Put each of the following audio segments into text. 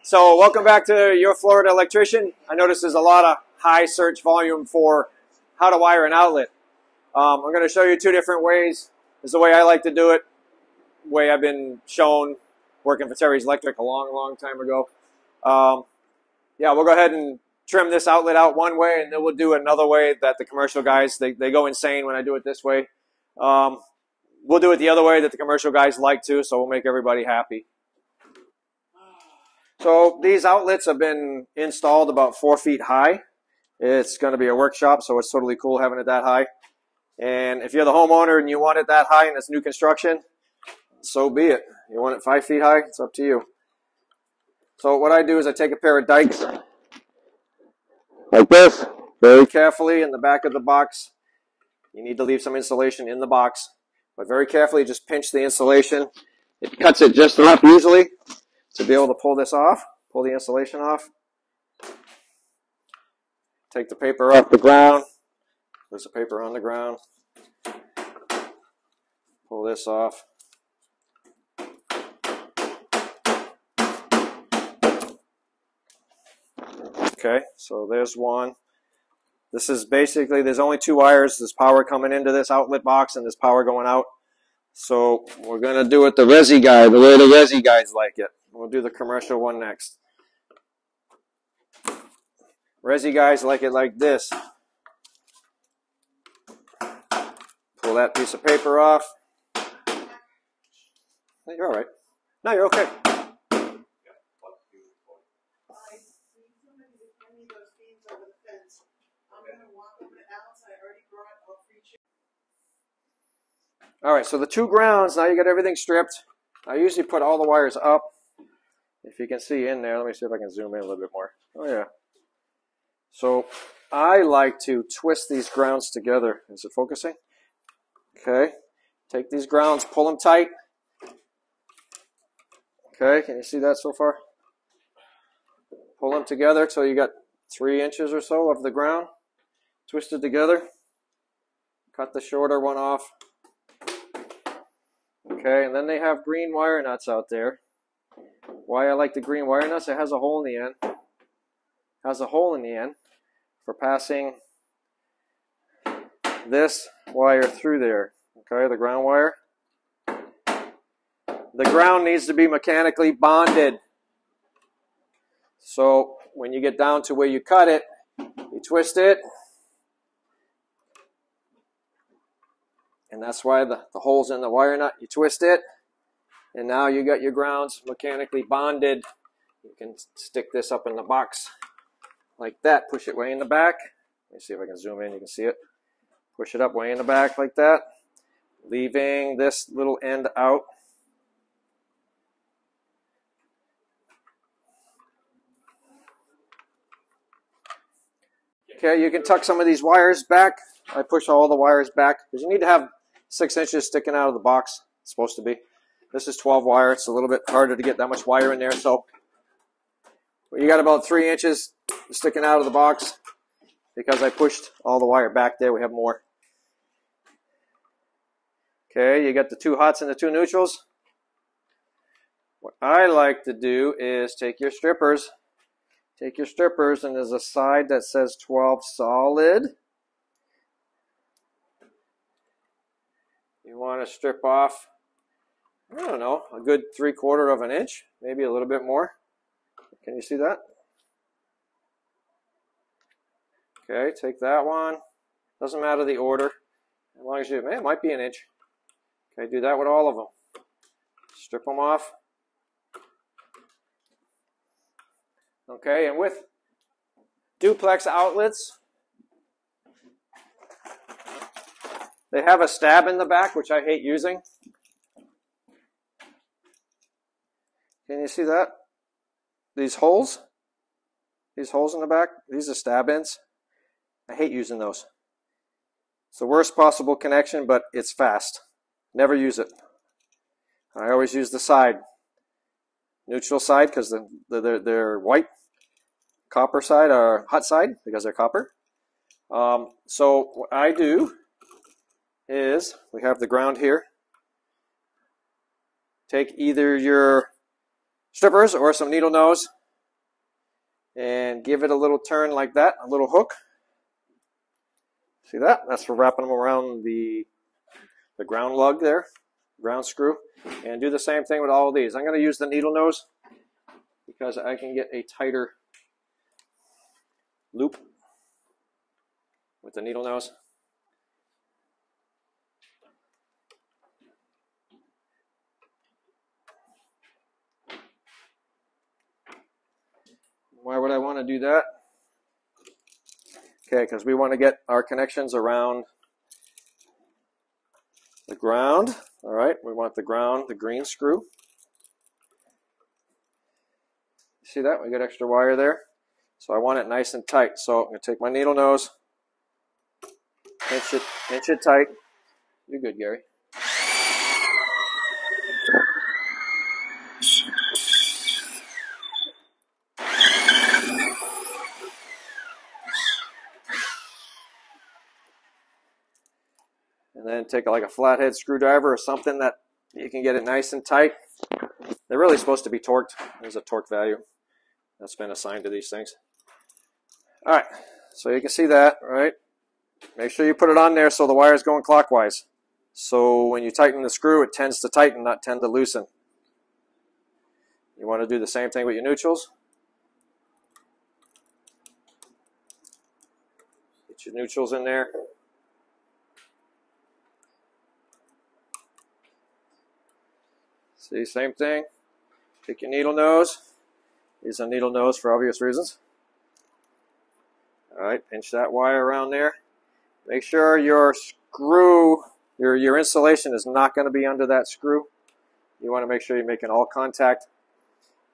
So welcome back to Your Florida Electrician. I notice there's a lot of high search volume for how to wire an outlet. I'm going to show you two different ways. This is the way I like to do it, way I've been shown working for Terry's Electric a long time ago. Yeah, we'll go ahead and trim this outlet out one way, and then we'll do another way that the commercial guys, they go insane when I do it this way. We'll do it the other way that the commercial guys like to, so we'll make everybody happy. So these outlets have been installed about 4 feet high. It's going to be a workshop, so it's totally cool having it that high. And if you're the homeowner and you want it that high and it's new construction, so be it. You want it 5 feet high, it's up to you. So what I do is I take a pair of dikes like this, very carefully in the back of the box. You need to leave some insulation in the box, but very carefully just pinch the insulation. It cuts it just enough usually to be able to pull this off, pull the insulation off. Take the paper off the ground. There's the paper on the ground. Pull this off. Okay, so there's one. This is basically, there's only 2 wires. There's power coming into this outlet box and there's power going out. So we're going to do it the Resi guy, the way the Resi guys like it. We'll do the commercial one next. Resi guys like it like this. Pull that piece of paper off. You're all right. No, you're okay. All right, so the 2 grounds, now you got everything stripped. I usually put all the wires up. If you can see in there, let me see if I can zoom in a little bit more. Oh, yeah. So I like to twist these grounds together. Is it focusing? Okay. Take these grounds, pull them tight. Okay, can you see that so far? Pull them together till you got 3 inches or so of the ground twisted together. Cut the shorter one off. Okay, and then they have green wire nuts out there. Why I like the green wire nuts, it has a hole in the end. It has a hole in the end for passing this wire through there. Okay, the ground wire. The ground needs to be mechanically bonded. So when you get down to where you cut it, you twist it. And that's why the hole's in the wire nut. You twist it. And now you got your grounds mechanically bonded. You can stick this up in the box like that. Push it way in the back. Let me see if I can zoom in. You can see it. Push it up way in the back like that. Leaving this little end out. Okay, you can tuck some of these wires back. I push all the wires back because you need to have 6 inches sticking out of the box. It's supposed to be. This is 12 wire. It's a little bit harder to get that much wire in there. So you got about 3 inches sticking out of the box because I pushed all the wire back there. We have more. Okay, you got the 2 hots and the 2 neutrals. What I like to do is take your strippers. Take your strippers, and there's a side that says 12 solid. You want to strip off, I don't know, a good 3/4 of an inch, maybe a little bit more. Can you see that? Okay, take that one. Doesn't matter the order, as long as you, it might be an inch. Okay, do that with all of them. Strip them off. Okay, and with duplex outlets, they have a stab in the back, which I hate using. Can you see that? These holes in the back, these are stab ends. I hate using those. It's the worst possible connection, but it's fast. Never use it. I always use the side. Neutral side because they're white. Copper side or hot side because they're copper. So what I do is we have the ground here. Take either your strippers or some needle nose and give it a little turn like that, a little hook. See that? That's for wrapping them around the ground lug there, ground screw. And do the same thing with all of these. I'm going to use the needle nose because I can get a tighter loop with the needle nose. Why would I want to do that? Okay, because we want to get our connections around the ground. All right, we want the ground, the green screw. See that? We got extra wire there. So I want it nice and tight. So I'm going to take my needle nose, pinch it tight. You're good, Gary. And then take like a flathead screwdriver or something that you can get it nice and tight. They're really supposed to be torqued. There's a torque value that's been assigned to these things. All right, so you can see that, right? Make sure you put it on there so the wire is going clockwise. So when you tighten the screw, it tends to tighten, not tend to loosen. You want to do the same thing with your neutrals. Get your neutrals in there. See, same thing. Take your needle nose. Use a needle nose for obvious reasons. All right, pinch that wire around there. Make sure your screw, your insulation is not going to be under that screw. You want to make sure you're making all contact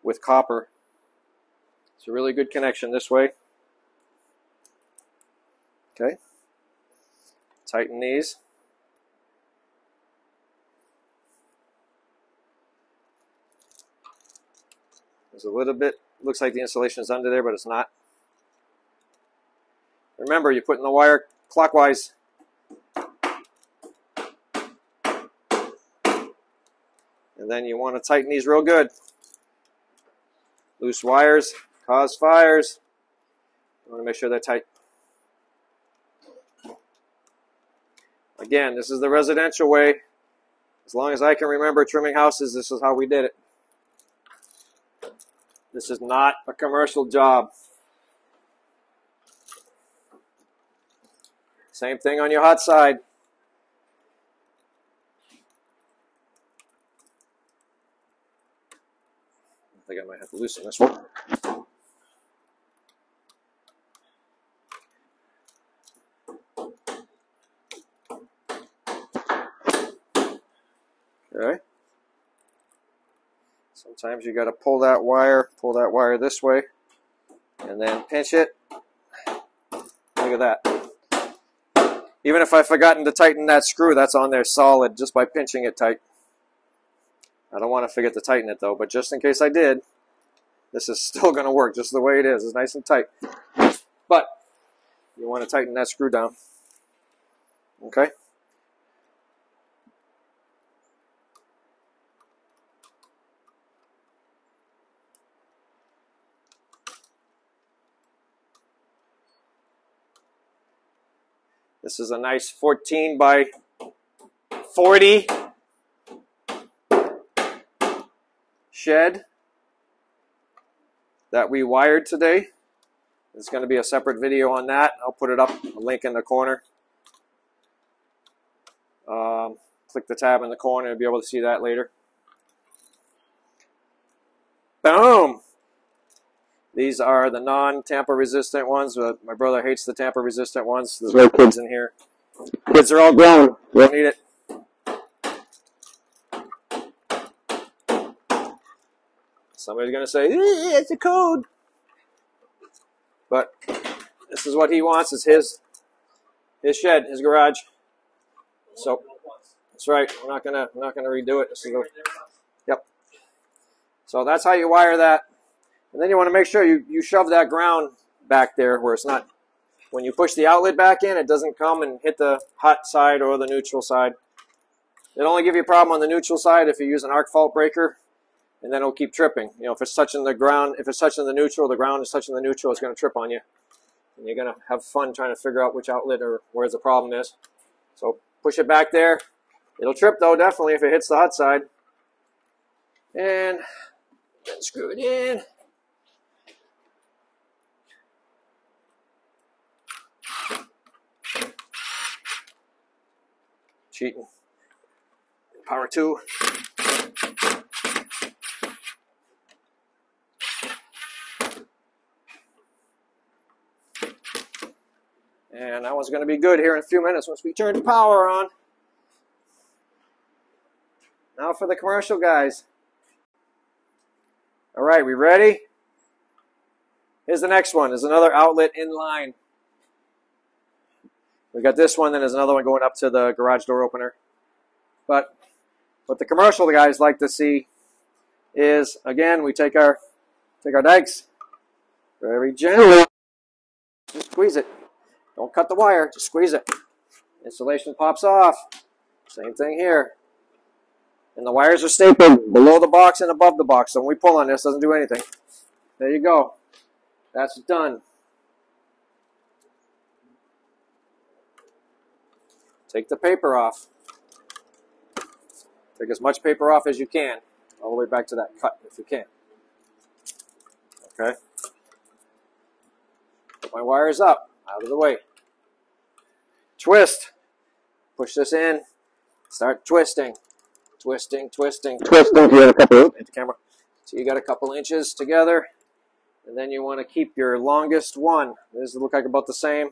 with copper. It's a really good connection this way. Okay. Tighten these. There's a little bit, looks like the insulation is under there, but it's not. Remember, you're putting the wire clockwise. And then you want to tighten these real good. Loose wires cause fires. You want to make sure they're tight. Again, this is the residential way. As long as I can remember trimming houses, this is how we did it. This is not a commercial job. Same thing on your hot side. I think I might have to loosen this one. Okay. Sometimes you got to pull that wire this way, and then pinch it. Look at that. Even if I've forgotten to tighten that screw, that's on there solid just by pinching it tight. I don't want to forget to tighten it though, but just in case I did, this is still going to work just the way it is. It's nice and tight. But you want to tighten that screw down. Okay? This is a nice 14 by 40 shed that we wired today. There's going to be a separate video on that. I'll put it up, a link in the corner. Click the tab in the corner and be able to see that later. Boom! These are the non-tamper resistant ones. My brother hates the tamper resistant ones. There's no kids in here. Kids are all grown. We don't need it. Somebody's going to say, it's a code. But this is what he wants. It's his shed, his garage. So that's right. We're not gonna redo it. This is yep. So that's how you wire that. And then you want to make sure you shove that ground back there where it's not, when you push the outlet back in, it doesn't come and hit the hot side or the neutral side. It'll only give you a problem on the neutral side if you use an arc fault breaker and then it'll keep tripping. You know, if it's touching the ground, if it's touching the neutral, the ground is touching the neutral, it's going to trip on you. And you're going to have fun trying to figure out which outlet or where the problem is. So push it back there. It'll trip though, definitely, if it hits the hot side. And then screw it in. Cheating. Power 2. And that one's going to be good here in a few minutes once we turn the power on. Now for the commercial, guys. All right, we ready? Here's the next one. There's another outlet in line. We got this one, then there's another one going up to the garage door opener. But what the commercial guys like to see is, again, we take our dikes very gently. Just squeeze it. Don't cut the wire, just squeeze it. Insulation pops off. Same thing here. And the wires are stapled below the box and above the box. So when we pull on this, it doesn't do anything. There you go. That's done. Take the paper off. Take as much paper off as you can. All the way back to that cut if you can. Okay. Put my wires up. Out of the way. Twist. Push this in. Start twisting. Twisting, twisting. Twisting to get a couple. Hit the camera. So you got a couple inches together. And then you want to keep your longest one. These look like about the same.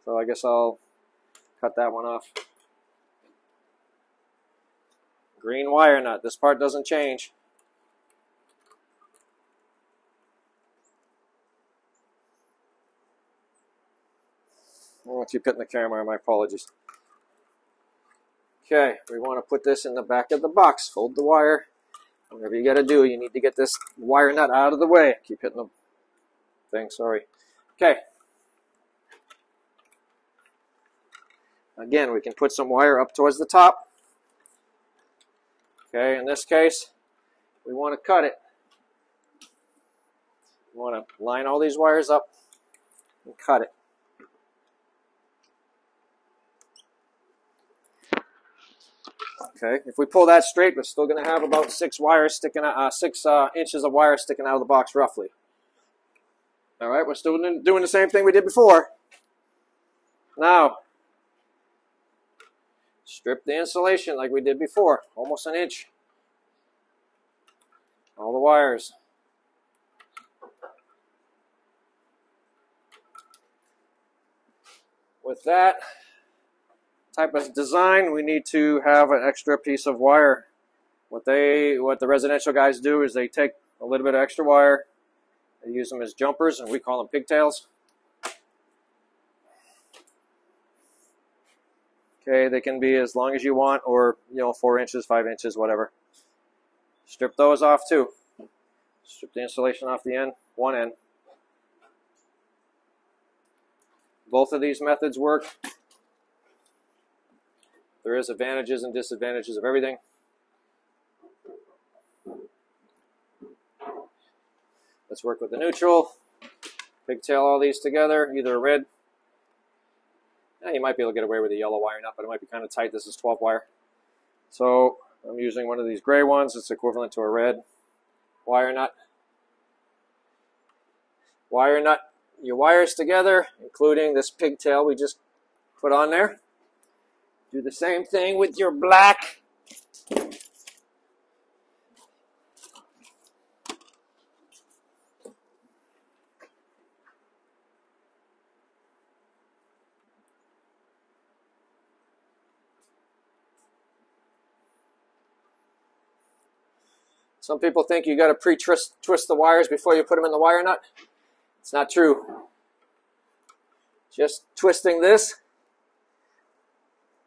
So I guess I'll cut that one off. Green wire nut. This part doesn't change. I want you hitting the camera, my apologies. Okay, we want to put this in the back of the box. Fold the wire. Whatever you got to do, you need to get this wire nut out of the way. Keep hitting the thing, sorry. Okay. Again, we can put some wire up towards the top. Okay, in this case, we want to cut it. We want to line all these wires up and cut it. Okay, if we pull that straight, we're still going to have about 6 wires sticking out, 6 inches of wire sticking out of the box, roughly. All right, we're still doing the same thing we did before. Now, strip the insulation like we did before, almost an inch. All the wires. With that type of design, we need to have an extra piece of wire. What the residential guys do is they take a little bit of extra wire, they use them as jumpers, and we call them pigtails. Okay, they can be as long as you want, or 4 inches, 5 inches, whatever. Strip those off too. Strip the insulation off the end, one end. Both of these methods work. There is advantages and disadvantages of everything. Let's work with the neutral. Pigtail all these together, either a red. You might be able to get away with a yellow wire nut, but it might be kind of tight. This is 12 wire. So I'm using one of these gray ones. It's equivalent to a red wire nut. Wire nut your wires together, including this pigtail we just put on there. Do the same thing with your black. Some people think you got to pre-twist the wires before you put them in the wire nut. It's not true. Just twisting this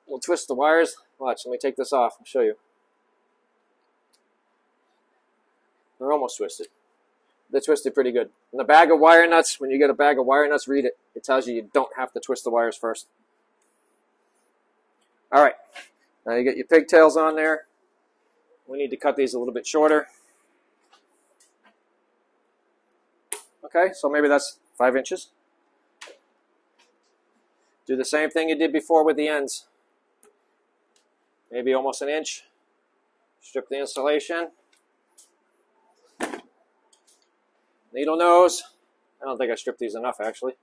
will twist the wires. Watch, let me take this off and show you. They're almost twisted. They're twisted pretty good. In the bag of wire nuts, when you get a bag of wire nuts, read it. It tells you don't have to twist the wires first. All right, now you get your pigtails on there. We need to cut these a little bit shorter. Okay, so maybe that's 5 inches. Do the same thing you did before with the ends. Maybe almost an inch. Strip the insulation. Needle nose. I don't think I stripped these enough, actually.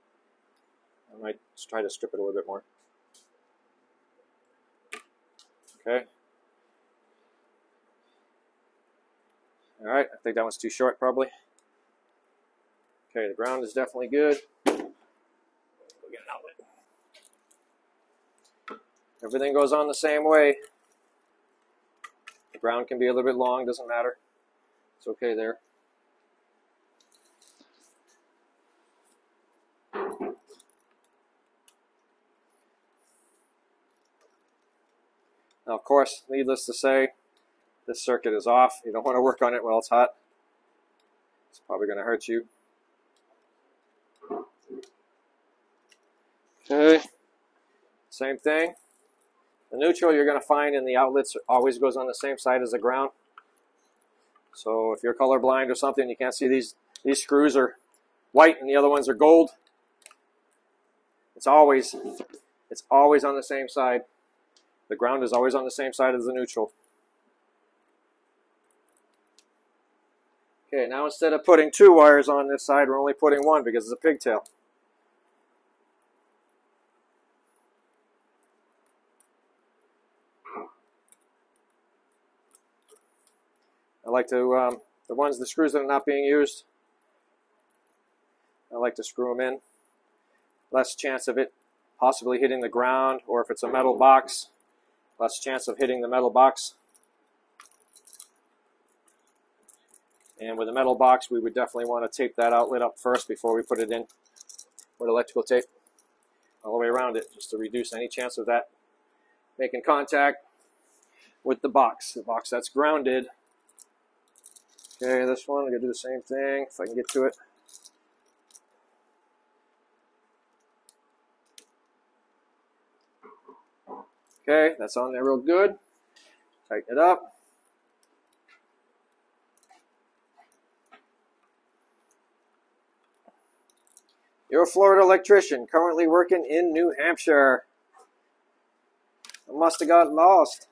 I might just try to strip it a little bit more. Okay. All right, I think that one's too short, probably. Okay, the ground is definitely good. We'll get an outlet. Everything goes on the same way. The ground can be a little bit long, doesn't matter. It's okay there. Now, of course, needless to say, this circuit is off. You don't want to work on it while it's hot. It's probably going to hurt you. Okay, same thing. The neutral you're going to find in the outlets always goes on the same side as the ground. So if you're colorblind or something, you can't see these screws are white and the other ones are gold. It's always on the same side. The ground is always on the same side as the neutral. Okay, now instead of putting 2 wires on this side, we're only putting 1 because it's a pigtail. I like to, the screws that are not being used, I like to screw them in. Less chance of it possibly hitting the ground, or if it's a metal box, less chance of hitting the metal box. And with a metal box, we would definitely want to tape that outlet up first before we put it in with electrical tape all the way around it, just to reduce any chance of that making contact with the box that's grounded. Okay, this one, I'm going to do the same thing if I can get to it. Okay, that's on there real good. Tighten it up. You're a Florida electrician, currently working in New Hampshire. I must have got lost.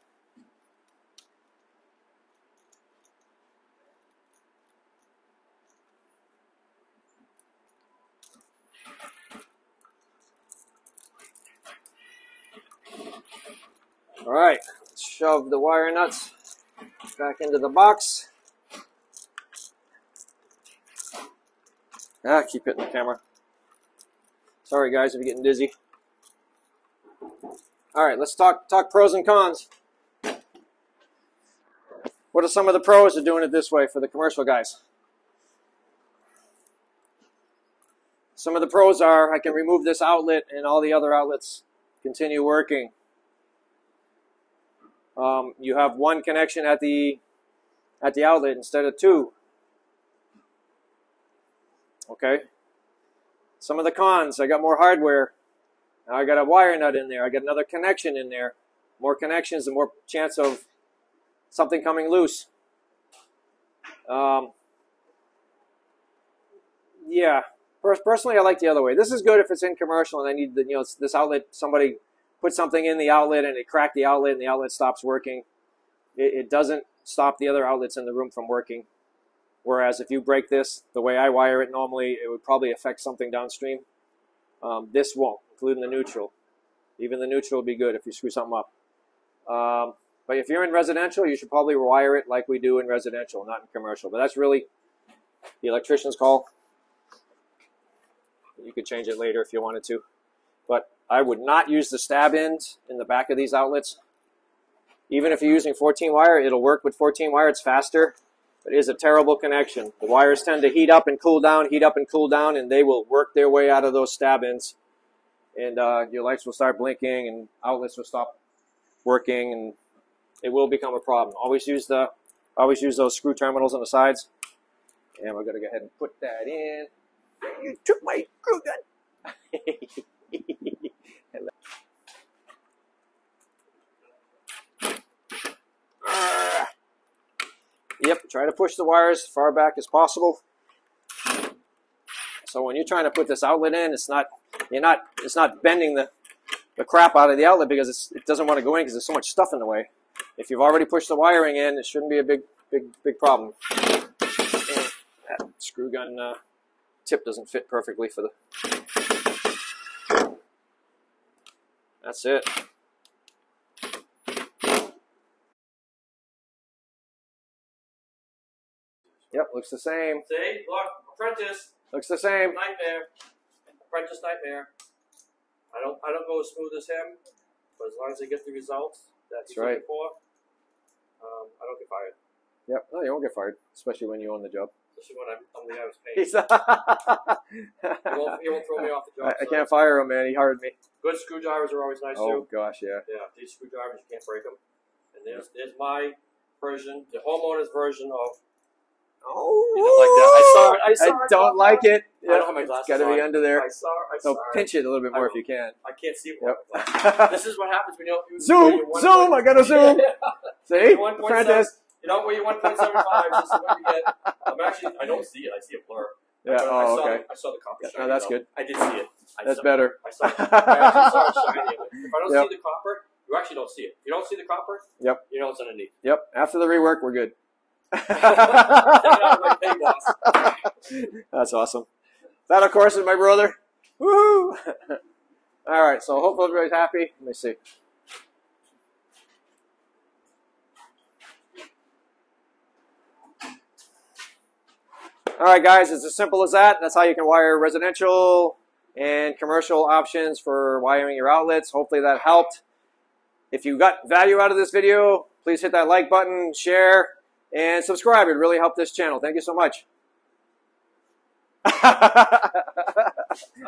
All right, let's shove the wire nuts back into the box. Keep hitting the camera. Sorry guys if you're getting dizzy. All right, let's talk pros and cons. What are some of the pros of doing it this way for the commercial guys? Some of the pros are I can remove this outlet and all the other outlets continue working. You have 1 connection at the outlet instead of 2. Okay. Some of the cons, I got more hardware. Now I got a wire nut in there. I got another connection in there. More connections, the more chance of something coming loose. Yeah. Personally, I like the other way. This is good if it's in commercial and I need this outlet. Somebody put something in the outlet and it cracked the outlet and the outlet stops working. It doesn't stop the other outlets in the room from working. Whereas if you break this, the way I wire it normally, it would probably affect something downstream. This won't, including the neutral. Even the neutral will be good if you screw something up. But if you're in residential, you should probably wire it like we do in residential, not in commercial. But that's really the electrician's call. You could change it later if you wanted to. But I would not use the stab ends in the back of these outlets. Even if you're using 14 wire, it'll work with 14 wire. It's faster. It is a terrible connection. The wires tend to heat up and cool down, and they will work their way out of those stab ends. And your lights will start blinking, and outlets will stop working, and it will become a problem. Always use those screw terminals on the sides. And we're going to go ahead and put that in. You took my screw gun. Yep, try to push the wires as far back as possible. So when you're trying to put this outlet in, it's not bending the crap out of the outlet because it doesn't want to go in because there's so much stuff in the way. If you've already pushed the wiring in, it shouldn't be a big problem. And that screw gun tip doesn't fit perfectly for the. That's it. Yep, looks the same. See, look, apprentice. Looks the same. Nightmare. Apprentice nightmare. I don't go as smooth as him, but as long as I get the results that he's looking for, I don't get fired. Yep, no, you won't get fired, especially when you own the job. Especially when I'm the average pay. He won't throw me off the job. I can't fire him, man. He hired me. Good screwdrivers are always nice too. Oh gosh, yeah. Yeah, these screwdrivers you can't break them. And there's my version, the homeowner's version of. Oh, you don't like that? I saw it. I don't like it. I don't have my glasses. Got to be under there. I saw it. So pinch it a little bit more if you can. I can't see. Yep. This is what happens when you don't. Zoom! I gotta zoom. See, apprentice. You don't weigh 1.75. This is what you get. I don't see it. I see a blur. Yeah. Oh, okay. I saw the copper shiny. No, that's good. I did see it. That's better. I actually saw it shiny. If I don't see the copper, you actually don't see it. If you don't see the copper, you know what's underneath. Yep. After the rework, we're good. That's awesome. That, of course, is my brother. Woo! All right, so hopefully everybody's happy. Let me see. All right, guys, it's as simple as that. That's how you can wire residential and commercial options for wiring your outlets. Hopefully that helped. If you got value out of this video, please hit that like button, share, and subscribe. It really helped this channel. Thank you so much. I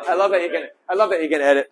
love that you can edit.